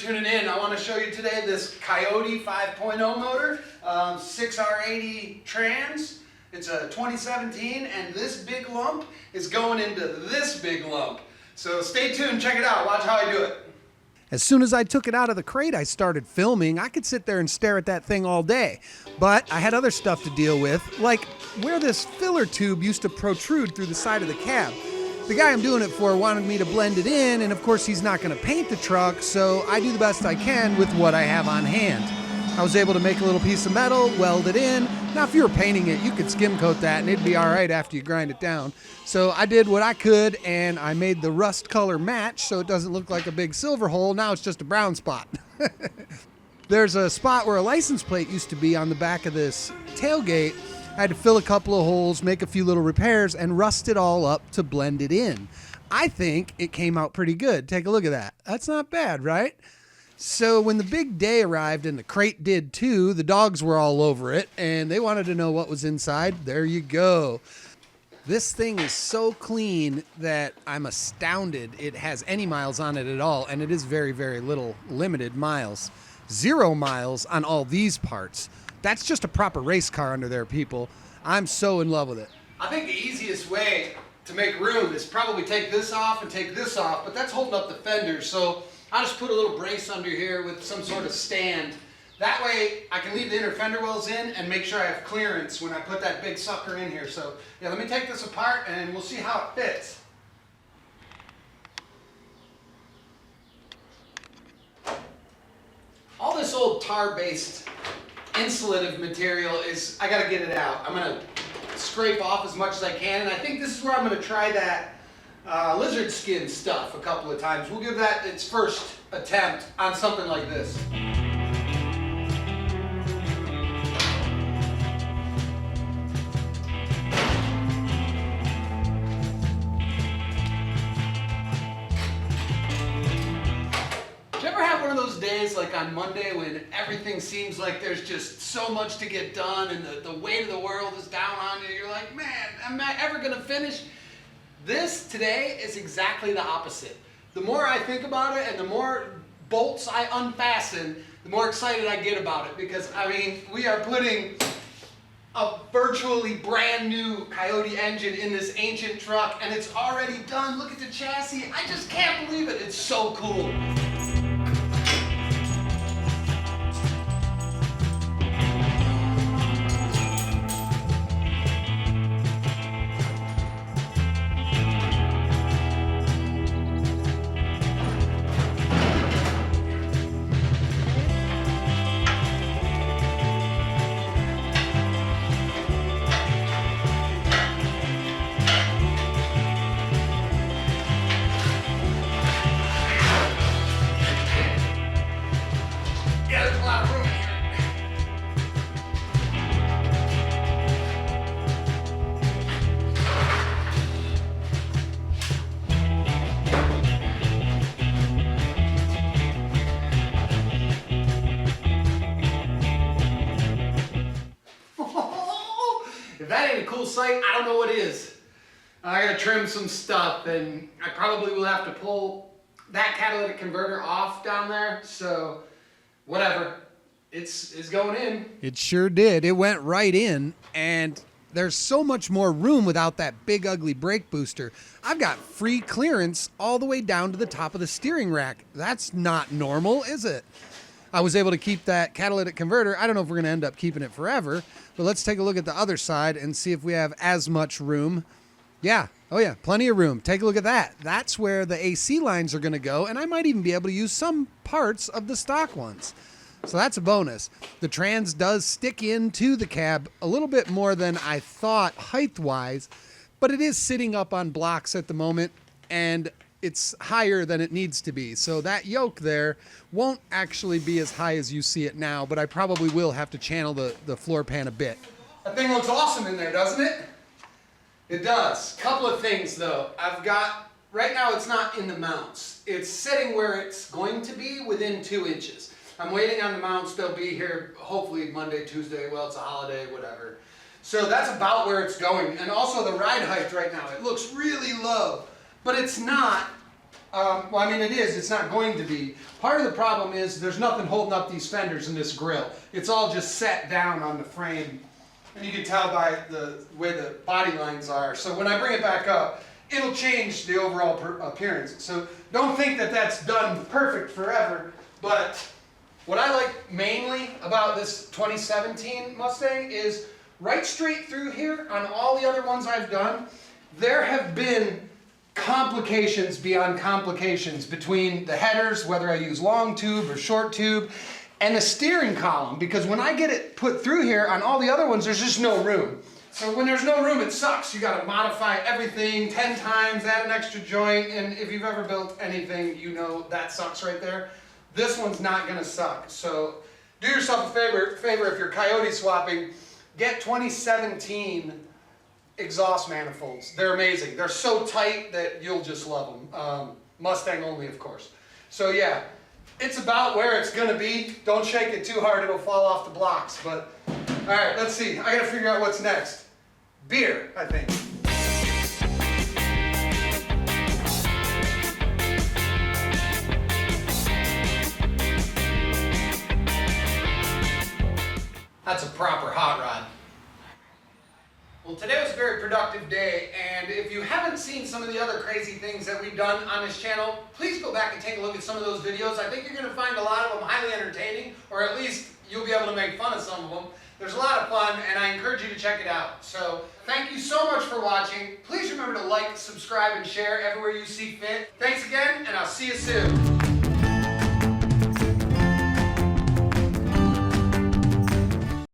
tuning in. I want to show you today this Coyote 5.0 motor, 6R80 trans. It's a 2017, and this big lump is going into this big lump. So stay tuned, check it out, watch how I do it. As soon as I took it out of the crate, I started filming. I could sit there and stare at that thing all day, but I had other stuff to deal with, like where this filler tube used to protrude through the side of the cab. The guy I'm doing it for wanted me to blend it in, and of course he's not going to paint the truck, so I do the best I can with what I have on hand. I was able to make a little piece of metal, weld it in. Now if you were painting it, you could skim coat that and it'd be alright after you grind it down. So I did what I could, and I made the rust color match so it doesn't look like a big silver hole. Now it's just a brown spot. There's a spot where a license plate used to be on the back of this tailgate. I had to fill a couple of holes, make a few little repairs, and rust it all up to blend it in. I think it came out pretty good. Take a look at that. That's not bad, right? So when the big day arrived, and the crate did too, the dogs were all over it, and they wanted to know what was inside. There you go. This thing is so clean that I'm astounded it has any miles on it at all, and it is very, very little, limited miles. 0 miles on all these parts. That's just a proper race car under there, people. I'm so in love with it. I think the easiest way to make room is probably take this off and take this off, but that's holding up the fenders, so I'll just put a little brace under here with some sort of stand. That way I can leave the inner fender wells in and make sure I have clearance when I put that big sucker in here. So yeah, let me take this apart and we'll see how it fits. All this old tar-based insulative material is, I gotta get it out. I'm gonna scrape off as much as I can, and I think this is where I'm gonna try that lizard skin stuff a couple of times. We'll give that its first attempt on something like this. Do you ever have one of those days like on Monday when everything seems like there's just so much to get done and the weight of the world is down on you? You're like, man, am I ever gonna finish? This today is exactly the opposite. The more I think about it and the more bolts I unfasten, the more excited I get about it, because I mean, we are putting a virtually brand new Coyote engine in this ancient truck, and it's already done. Look at the chassis. I just can't believe it. It's so cool. If that ain't a cool sight, I don't know what is. I gotta trim some stuff, and I probably will have to pull that catalytic converter off down there, so whatever. It's going in. It sure did. It went right in, and there's so much more room without that big ugly brake booster. I've got free clearance all the way down to the top of the steering rack. That's not normal, is it? I was able to keep that catalytic converter. I don't know if we're going to end up keeping it forever, but let's take a look at the other side and see if we have as much room. Yeah. Oh yeah, plenty of room. Take a look at that. That's where the AC lines are going to go, and I might even be able to use some parts of the stock ones. So that's a bonus. The trans does stick into the cab a little bit more than I thought height-wise, but it is sitting up on blocks at the moment, and it's higher than it needs to be. So that yoke there won't actually be as high as you see it now, but I probably will have to channel the floor pan a bit. That thing looks awesome in there, doesn't it? It does. Couple of things though. I've got, right now it's not in the mounts. It's sitting where it's going to be within 2 inches. I'm waiting on the mounts. They'll be here hopefully Monday, Tuesday. Well, it's a holiday, whatever. So that's about where it's going. And also the ride height right now, it looks really low, but it's not Well, I mean, it is. It's not going to be. Part of the problem is there's nothing holding up these fenders in this grill. It's all just set down on the frame. And you can tell by the way the body lines are. So when I bring it back up, it'll change the overall appearance. So don't think that that's done perfect forever. But what I like mainly about this 2017 Mustang is right straight through here on all the other ones I've done, there have been complications beyond complications between the headers, whether I use long tube or short tube, and the steering column, because when I get it put through here on all the other ones, there's just no room. So when there's no room, it sucks. You got to modify everything 10 times, add an extra joint, and if you've ever built anything, you know that sucks right there. This one's not going to suck. So do yourself a favor if you're coyote swapping, get 2017 exhaust manifolds. They're amazing. They're so tight that you'll just love them. Mustang only, of course. So yeah, it's about where it's gonna be. Don't shake it too hard, it'll fall off the blocks. But all right, let's see. I gotta figure out what's next. Beer, I think. That's a proper hot rod. Well, today was a very productive day, and if you haven't seen some of the other crazy things that we've done on this channel, please go back and take a look at some of those videos. I think you're going to find a lot of them highly entertaining, or at least you'll be able to make fun of some of them. There's a lot of fun, and I encourage you to check it out. So, thank you so much for watching. Please remember to like, subscribe, and share everywhere you see fit. Thanks again, and I'll see you soon.